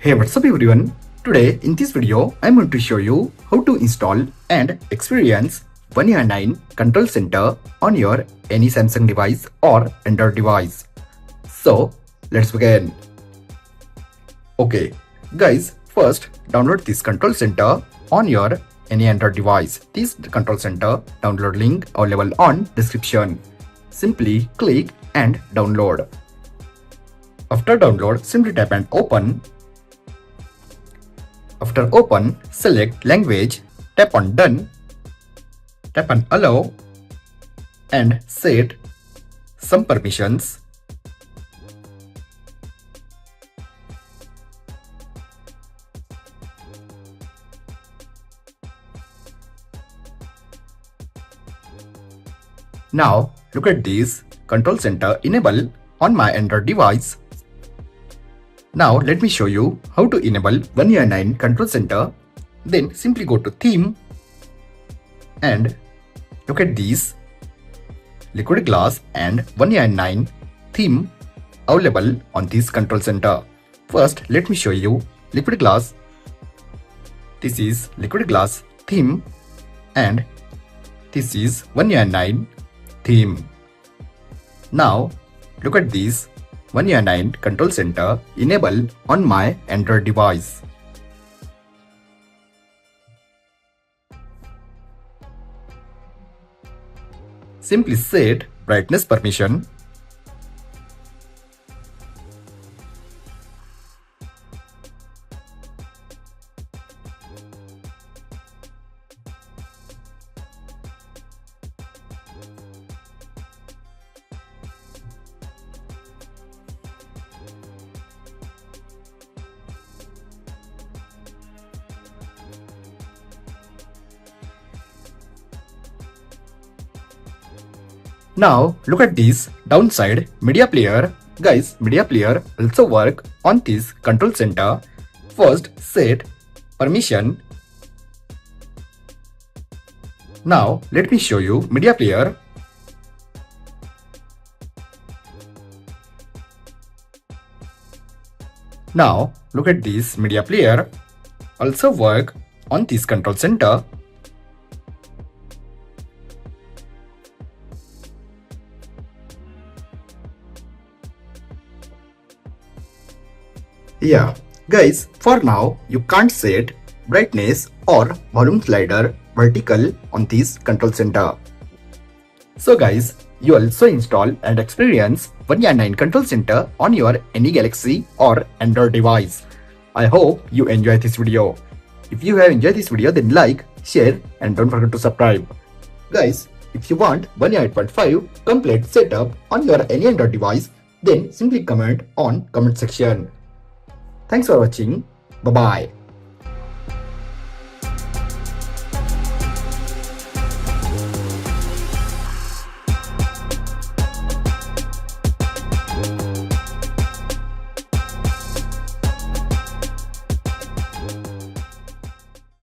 Hey, what's up everyone? Today in this video I'm going to show you how to install and experience One UI 9 Control Center on your any Samsung device or Android device. So let's begin. Okay guys, first download this control center on your any Android device. This control center download link available on description. Simply click and download. After download, simply tap and open. After open, select language, tap on done, tap on allow and set some permissions. Now look at this control center enable on my Android device. Now let me show you how to enable One UI 9 Control Center. Then simply go to theme and look at these Liquid Glass and One UI 9 theme available on this control center. First let me show you Liquid Glass. This is Liquid Glass theme and this is One UI 9 theme. Now look at this One UI 9 Control Center enable on my Android device. Simply set brightness permission. Now look at this downside media player. Guys, media player also work on this control center. First set permission. Now let me show you media player. Now look at this media player also work on this control center. Yeah, guys, for now you can't set brightness or volume slider vertical on this control center. So guys, you also install and experience One UI 9 Control Center on your any Galaxy or Android device. I hope you enjoy this video. If you have enjoyed this video, then like, share and don't forget to subscribe. Guys, if you want One UI 8.5 complete setup on your any Android device, then simply comment on comment section. Thanks for watching. Bye-bye.